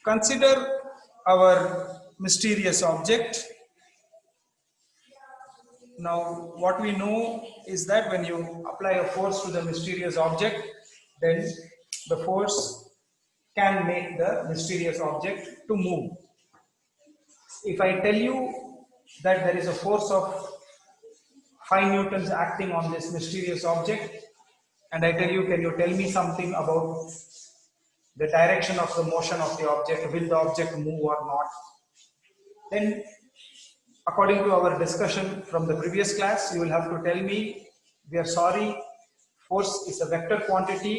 consider our mysterious object. Now, what we know is that when you apply a force to the mysterious object, then the force can make the mysterious object to move. If I tell you that there is a force of 5 newtons acting on this mysterious object, and I tell you, can you tell me something about the direction of the motion of the object? Will the object move or not? Then, according to our discussion from the previous class, you will have to tell me, we are sorry, force is a vector quantity,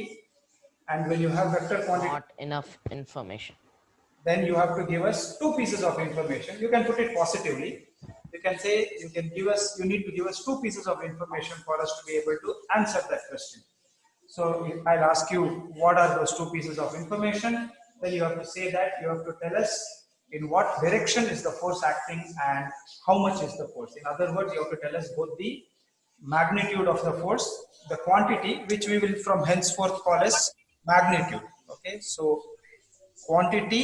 and when you have vector quantity, Not enough information. then you have to give us 2 pieces of information. You can put it positively. You can say, you need to give us 2 pieces of information for us to be able to answer that question. So if I'll ask you, what are those 2 pieces of information? Then you have to say that you have to tell us in what direction is the force acting and how much is the force. In other words, you have to tell us both the magnitude of the force, the quantity, which we will from henceforth call as magnitude. Okay, so quantity,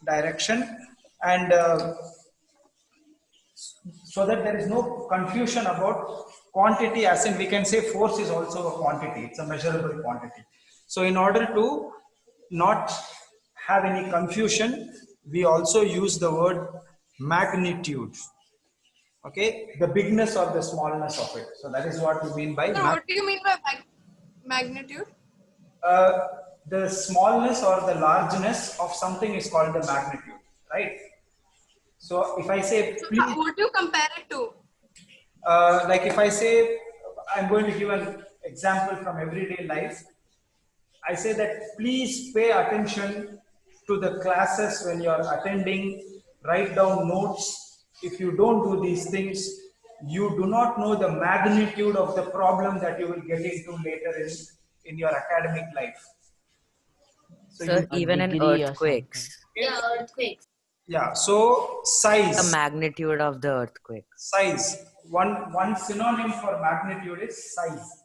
direction, and so that there is no confusion about quantity, as in we can say force is also a quantity, it's a measurable quantity. So in order to not have any confusion, we also use the word magnitude. Okay, the bigness or the smallness of it. So that is what we mean by What do you mean by magnitude? The smallness or the largeness of something is called the magnitude, right? So if I say, So please, what do you compare it to? like if I say, I'm going to give an example from everyday life. I say that please pay attention to the classes when you are attending, write down notes. If you don't do these things, you do not know the magnitude of the problem that you will get into later in your academic life. So Sir, even in degree or earthquakes, Yeah, earthquakes. yeah, so the size. magnitude of the earthquake. Size. One synonym for magnitude is size.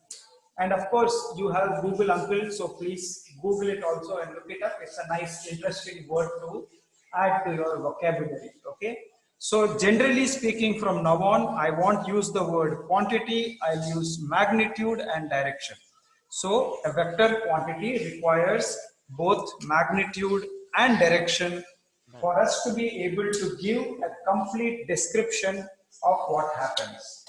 And of course, you have Google Uncle, so please Google it also and look it up. It's a nice, interesting word to add to your vocabulary. Okay. So generally speaking, from now on, I won't use the word quantity. I'll use magnitude and direction. So a vector quantity requires both magnitude and direction for us to be able to give a complete description of what happens.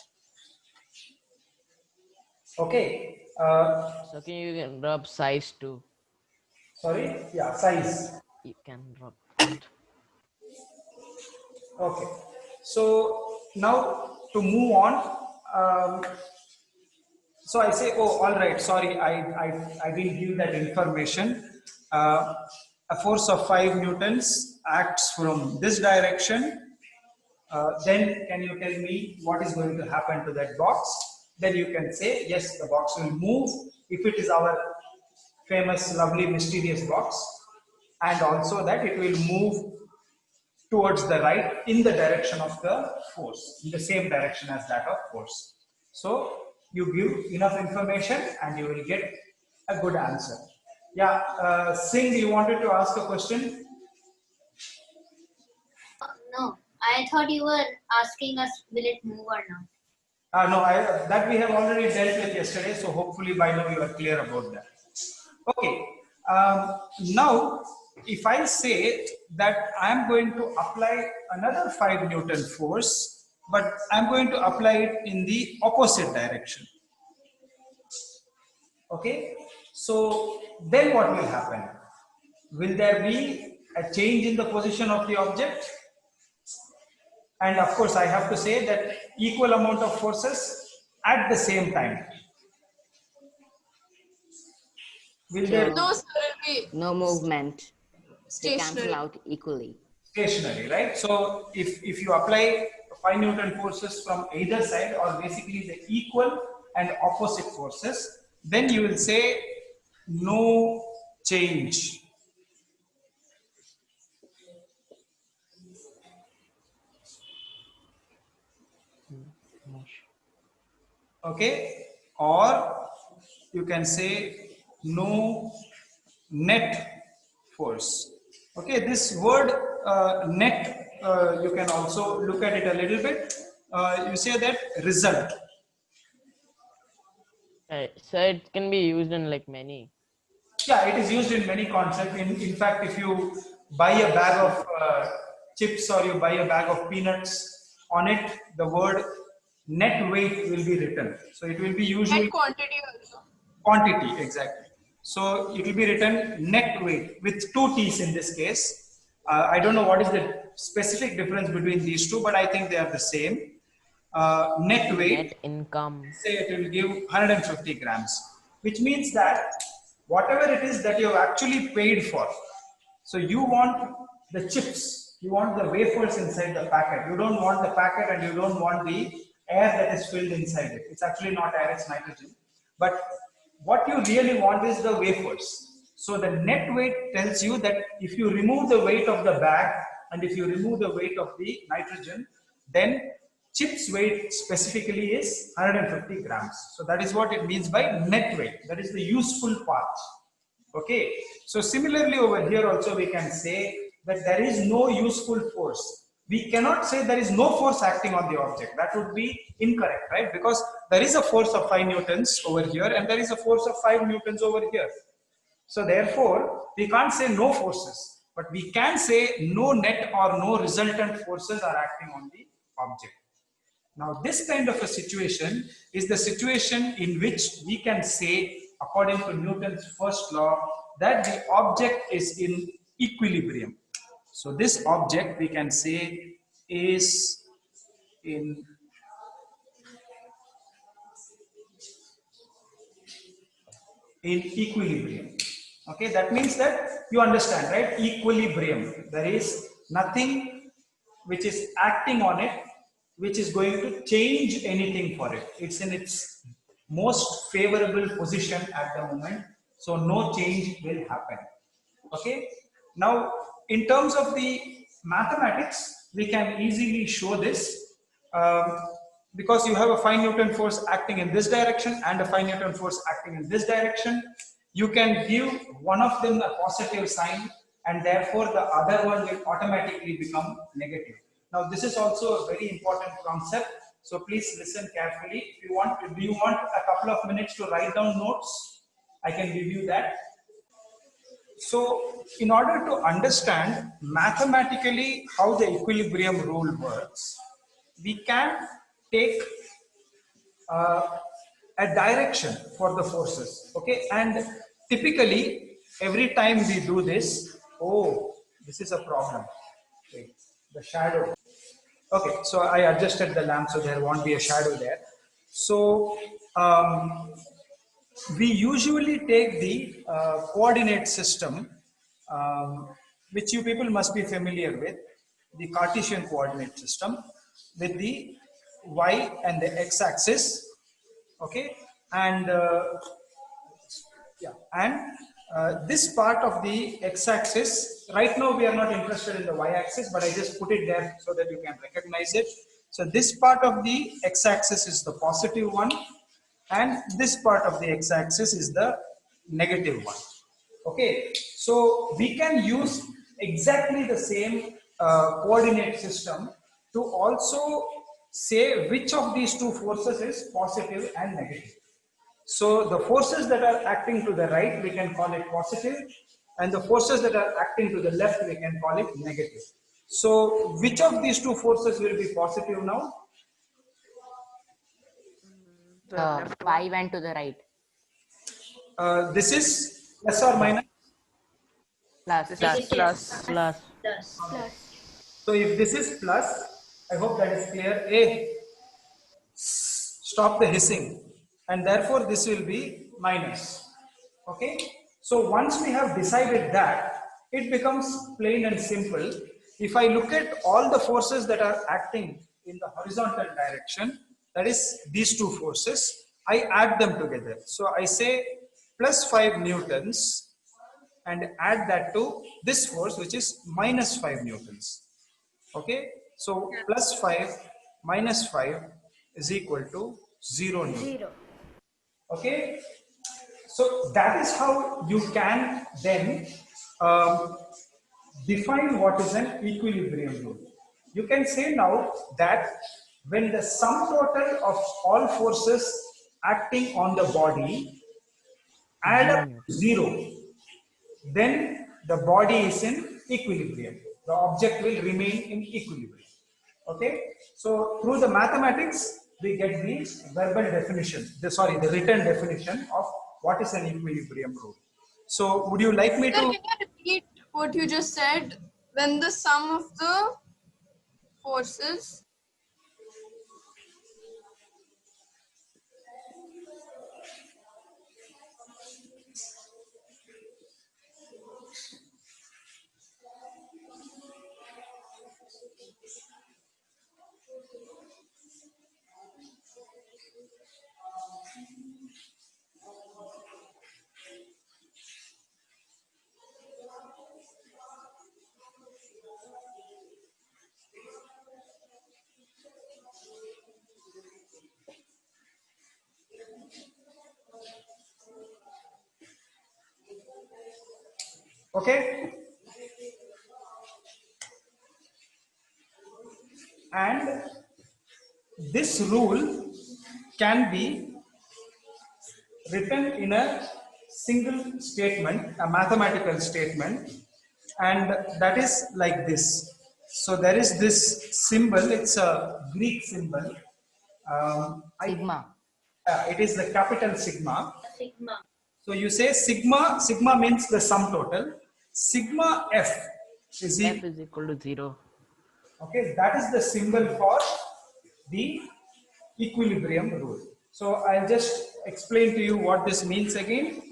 Okay. So can you rub size too? Sorry, yeah, size. You can rub that. Okay. So now to move on, so I say, oh, all right, sorry, I didn't give that information. A force of 5 newtons acts from this direction. Then can you tell me what is going to happen to that box? Then you can say, yes, the box will move if it is our famous, lovely, mysterious box, and also that it will move towards the right in the direction of the force, in the same direction as that of force. So you give enough information and you will get a good answer. Yeah, Singh, you wanted to ask a question? No, I thought you were asking us, will it move or not? No, that we have already dealt with yesterday, so hopefully by now you are clear about that. Okay, now if I say that I am going to apply another 5 Newton force, but I am going to apply it in the opposite direction. Okay, so then what will happen? Will there be a change in the position of the object? And of course, I have to say that equal amount of forces at the same time. Will there No, sir, it'll be No movement. They cancel stationary. out equally. stationary, right? So if you apply 5 Newton forces from either side, or basically the equal and opposite forces, then you will say no change. Okay, or you can say no net force. Okay, this word net, you can also look at it a little bit. You say that result. So it can be used in like many. Yeah, it is used in many concepts. In fact, if you buy a bag of chips or you buy a bag of peanuts, on it the word net weight will be written. So it will be usually Net quantity also. quantity, exactly. So it will be written net weight with two T's in this case. I don't know what is the specific difference between these two, but I think they are the same. Net weight, Net income. say it will give 150 grams, which means that whatever it is that you have actually paid for. So you want the chips, you want the wafers inside the packet. You don't want the packet and you don't want the air that is filled inside it. It's actually not air, it's nitrogen. But what you really want is the wafers. So the net weight tells you that if you remove the weight of the bag and if you remove the weight of the nitrogen, then chips weight specifically is 150 grams. So that is what it means by net weight. That is the useful part. Okay. So similarly over here also we can say that there is no useful force. We cannot say there is no force acting on the object. That would be incorrect, right? Because there is a force of 5 newtons over here and there is a force of 5 newtons over here. So therefore, we can't say no forces, but we can say no net or no resultant forces are acting on the object. Now, this kind of a situation is the situation in which we can say, according to Newton's first law, that the object is in equilibrium. So this object we can say is in equilibrium. Okay, that means that you understand, right? Equilibrium. There is nothing which is acting on it which is going to change anything for it. It's in its most favorable position at the moment. So no change will happen. Okay. Now, in terms of the mathematics, we can easily show this because you have a 5 Newton force acting in this direction and a 5 Newton force acting in this direction. You can give one of them a positive sign and therefore the other one will automatically become negative. Now, this is also a very important concept. So please listen carefully. If you want, do you want a couple of minutes to write down notes? I can give you that. So, in order to understand mathematically how the equilibrium rule works, we can take a direction for the forces, okay? And typically, every time we do this, oh, this is a problem. Wait, the shadow. Okay, so I adjusted the lamp so there won't be a shadow there. So, we usually take the coordinate system, which you people must be familiar with, the Cartesian coordinate system, with the y and the x-axis, okay, and this part of the x-axis, right now we are not interested in the y-axis, but I just put it there so that you can recognize it. So this part of the x-axis is the positive one, and this part of the x-axis is the negative one. Okay, so we can use exactly the same coordinate system to also say which of these two forces is positive and negative. So the forces that are acting to the right, we can call it positive, and the forces that are acting to the left, we can call it negative. So which of these two forces will be positive now? 5 and to the right. This is plus or minus? Plus. Plus. So if this is plus, I hope that is clear. A, stop the hissing. And therefore this will be minus. Okay. So once we have decided that, it becomes plain and simple. If I look at all the forces that are acting in the horizontal direction, that is these two forces, I add them together. So I say plus 5 newtons and add that to this force, which is minus 5 newtons. Okay. So plus 5 minus 5 is equal to 0 newton. Okay. So that is how you can then um, define what is an equilibrium rule. You can say now that when the sum total of all forces acting on the body add up to zero, then the body is in equilibrium. The object will remain in equilibrium. Okay, so through the mathematics, we get the verbal definition, the written definition of what is an equilibrium rule. So would you like me Sir, to? can you repeat what you just said? When the sum of the forces. Okay, and this rule can be written in a single statement, a mathematical statement, and that is like this. So there is this symbol, it's a Greek symbol. Sigma. It is the capital sigma. Sigma. So you say sigma means the sum total. Sigma F is F is equal to 0. okay, that is the symbol for the equilibrium rule. So I'll just explain to you what this means again.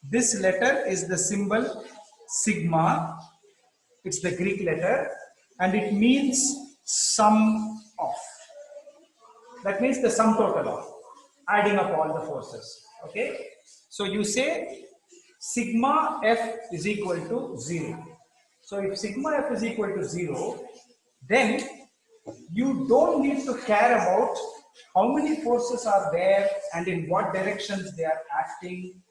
This letter is the symbol sigma. It's the Greek letter and it means sum of. That means the sum total of, adding up all the forces. Okay. So you say sigma F is equal to 0. So if sigma F is equal to 0, then you don't need to care about how many forces are there and in what directions they are acting.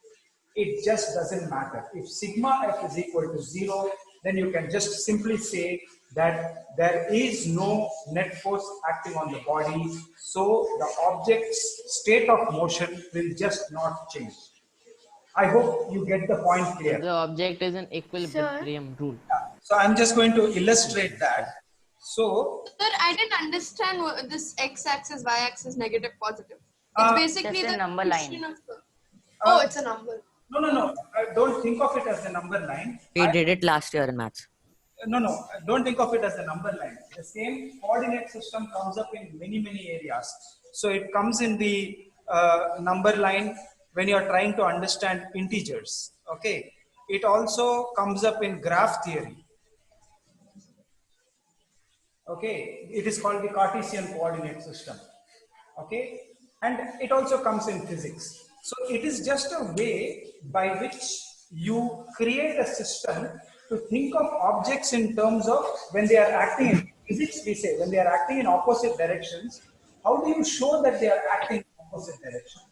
It just doesn't matter. If sigma F is equal to 0, then you can just simply say that there is no net force acting on the body, so the object's state of motion will just not change. I hope you get the point clear. The object is an equilibrium rule. So I'm just going to illustrate that. So Sir, I didn't understand what this x-axis, y-axis, negative, positive. Uh, It's basically just a the number definition line. of the- Oh, it's a number. no. Don't think of it as a number line. We did it last year in maths. No. Don't think of it as a number line. The same coordinate system comes up in many areas. So it comes in the number line when you are trying to understand integers. Okay. It also comes up in graph theory. Okay. It is called the Cartesian coordinate system. Okay. And it also comes in physics. So it is just a way by which you create a system to think of objects in terms of when they are acting in physics, we say when they are acting in opposite directions, how do you show that they are acting in opposite directions?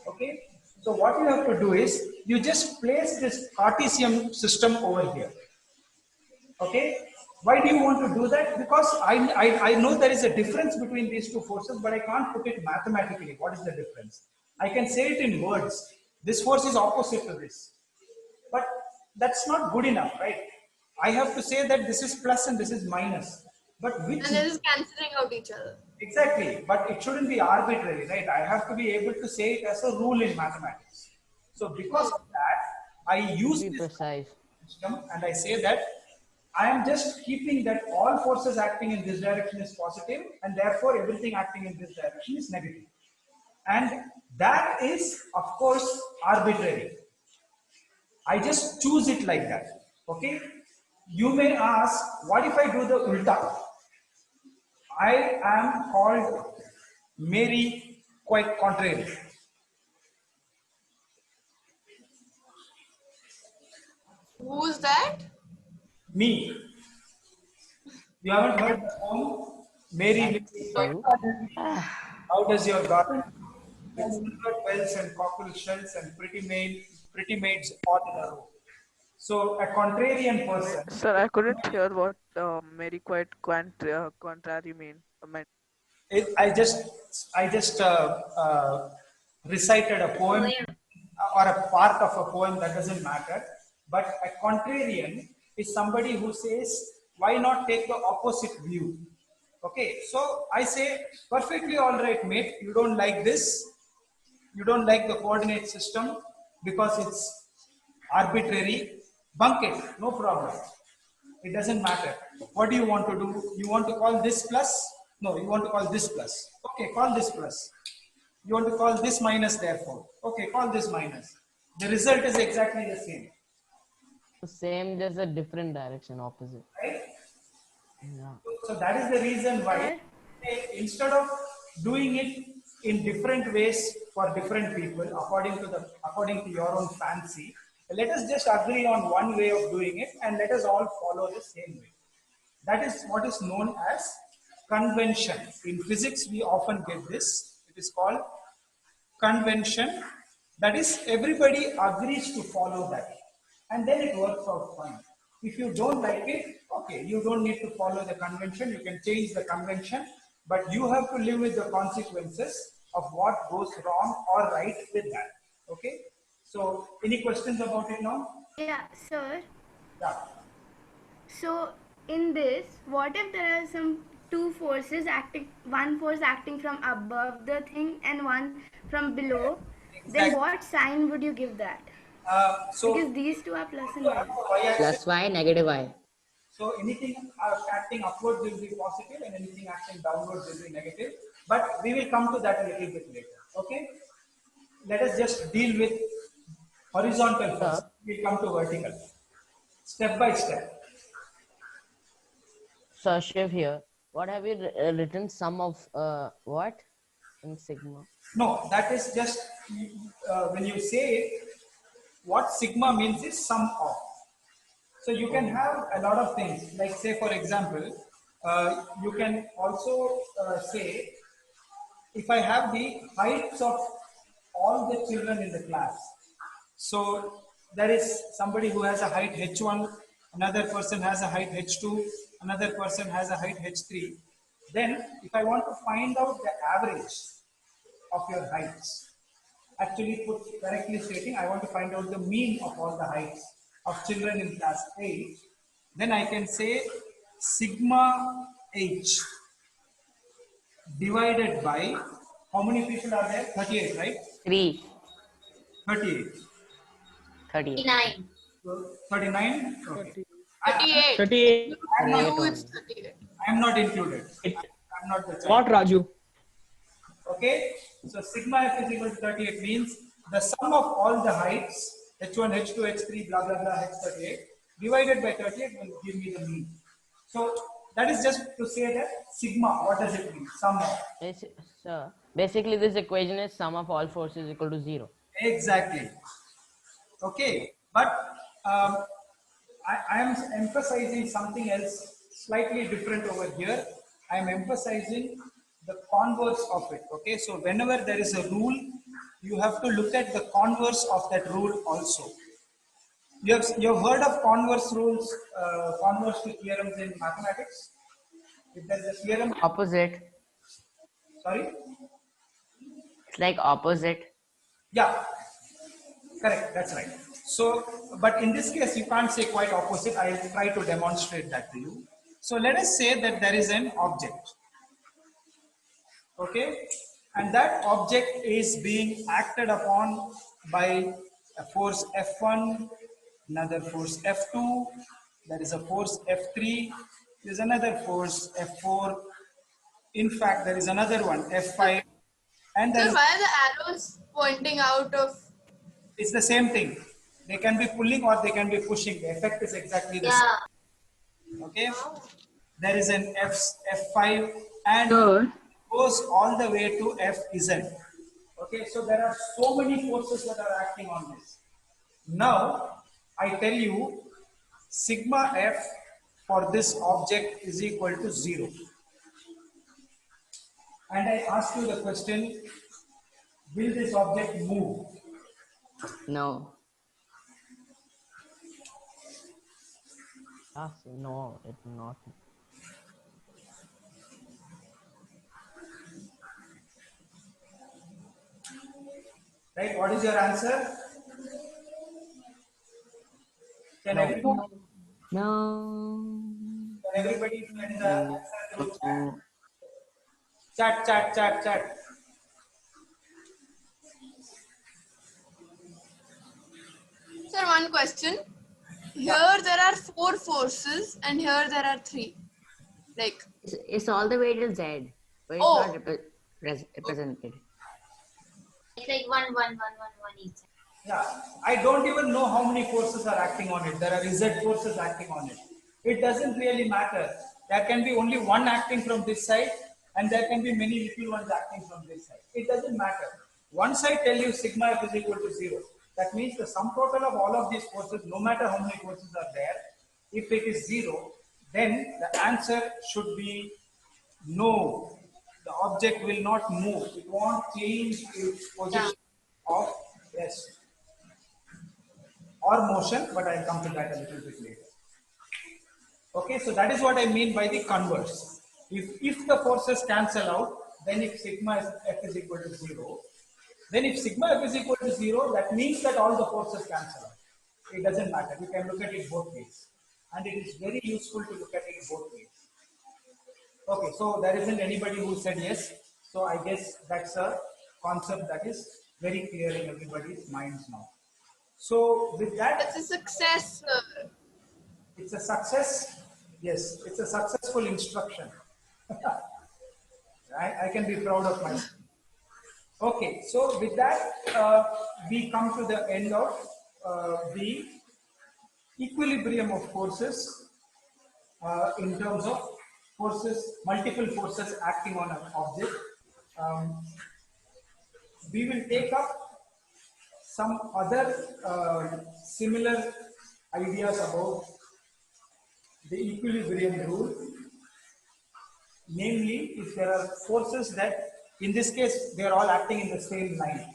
Okay. So what you have to do is you just place this Cartesian system over here. Okay. Why do you want to do that? Because I know there is a difference between these two forces, but I can't put it mathematically. What is the difference? I can say it in words. This force is opposite to this. But that's not good enough, right? I have to say that this is plus and this is minus. But which And this is cancelling out each other. exactly? But it shouldn't be arbitrary, right? I have to be able to say it as a rule in mathematics. So because of that, I use Be this precise. system and I say that I am just keeping that all forces acting in this direction is positive and therefore everything acting in this direction is negative. And that is, of course, arbitrary. I just choose it like that. Okay. You may ask, what if I do the ulta? I am called Mary quite contrary. Who's that? Me. You haven't heard the poem Mary quite contrary. How does your garden with silver bells and cockle shells and pretty maids all in a row? So a contrarian person, Sir, I couldn't hear what Mary quite contrary meant. I just recited a poem Poem. or a part of a poem, that doesn't matter. But a contrarian is somebody who says, why not take the opposite view? Okay, so I say, perfectly all right, mate. You don't like this. You don't like the coordinate system because it's arbitrary. Bunk it, no problem. It doesn't matter. What do you want to do? You want to call this plus? No, you want to call this plus. Okay, call this plus. You want to call this minus, therefore. Okay, call this minus. The result is exactly the same, Same, just a different direction, opposite. right? Yeah. So that is the reason why, instead of doing it in different ways for different people according to your own fancy, let us just agree on one way of doing it and let us all follow the same way. That is what is known as convention. In physics, we often get this. It is called convention. That is, everybody agrees to follow that, and then it works out fine. If you don't like it, okay, you don't need to follow the convention. You can change the convention, but you have to live with the consequences of what goes wrong or right with that. Okay, so any questions about it now? Yeah, sir. Yeah. So in this, what if there are some two forces acting, one force acting from above the thing and one from below? Then Exactly. what sign would you give that? So Because these two are plus and you have minus. a y-axis. Plus y, negative y. So anything acting upwards will be positive and anything acting downwards will be negative. But we will come to that a little bit later. Okay? Let us just deal with horizontal first. We'll come to vertical. Step by step. So Shiv here, what have you written? Sum of what in sigma? No, that is just when you say it, what sigma means is sum of. So you can have a lot of things. Like say for example, you can also say, if I have the heights of all the children in the class, so there is somebody who has a height h1, another person has a height h2, another person has a height h3. Then if I want to find out the average of your heights, actually put correctly stating, I want to find out the mean of all the heights of children in class 8, then I can say sigma h divided by, how many people are there? 38, right? 3, 38. 38. 39. So 39? Okay. 38. 38. I am not, You, it's 38. I am not included. I am not the child. What, Raju? Okay. So sigma f is equal to 38 means the sum of all the heights, h1, h2, h3, blah, blah, blah, h38, divided by 38 will give me the mean. So that is just to say that sigma, what does it mean? Sum of. So basically, this equation is sum of all forces equal to 0. Exactly. Okay. But I am emphasizing something else slightly different over here. I am emphasizing the converse of it. Okay. So whenever there is a rule, you have to look at the converse of that rule also. You have heard of converse rules, converse to theorems in mathematics? If there is a theorem, Opposite. sorry? It's like opposite. Yeah, correct, that's right. So, but in this case, you can't say quite opposite. I'll try to demonstrate that to you. So let us say that there is an object, okay? And that object is being acted upon by a force F1, another force F2, there is a force F3, there's another force F4. In fact, there is another one, F5, and there So is, why are the arrows pointing out of? it's the same thing. They can be pulling or they can be pushing. The effect is exactly the Yeah. same. Okay. There is an F5 and Sir. goes all the way to Fz. Okay. So there are so many forces that are acting on this. Now I tell you sigma F for this object is equal to 0. And I ask you the question, will this object move? No. Ah, no, it's not. Right? What is your answer? Can No. everybody, No. can everybody send the answer through chat? Chat. Sir, one question. Here there are 4 forces and here there are 3. Like, It's all the way till Z, but it's Oh. not represented. It's like one each side. Yeah, I don't even know how many forces are acting on it. There are Z forces acting on it. It doesn't really matter. There can be only one acting from this side, and there can be many little ones acting from this side. It doesn't matter. Once I tell you sigma F is equal to 0, that means the sum total of all of these forces, no matter how many forces are there, if it is 0, then the answer should be no. The object will not move. It won't change its position of rest or motion, but I'll come to that a little bit later. Okay, so that is what I mean by the converse. If the forces cancel out, then if sigma F is equal to 0, then if sigma F is equal to 0, that means that all the forces cancel out. It doesn't matter. You can look at it both ways. And it is very useful to look at it both ways. Okay, so there isn't anybody who said yes. So I guess that's a concept that is very clear in everybody's minds now. So with that, that's a success, sir. it's a success. Yes, it's a successful instruction. I can be proud of myself. Okay, so with that, we come to the end of the equilibrium of forces in terms of forces, multiple forces acting on an object. We will take up some other similar ideas about the equilibrium rule. Namely, if there are forces that, in this case, they are all acting in the same line.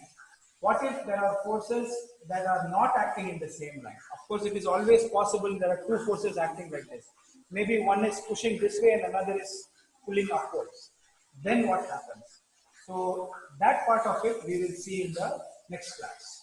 What if there are forces that are not acting in the same line? Of course, it is always possible there are two forces acting like this. Maybe one is pushing this way and another is pulling upwards. Then what happens? So that part of it we will see in the next class.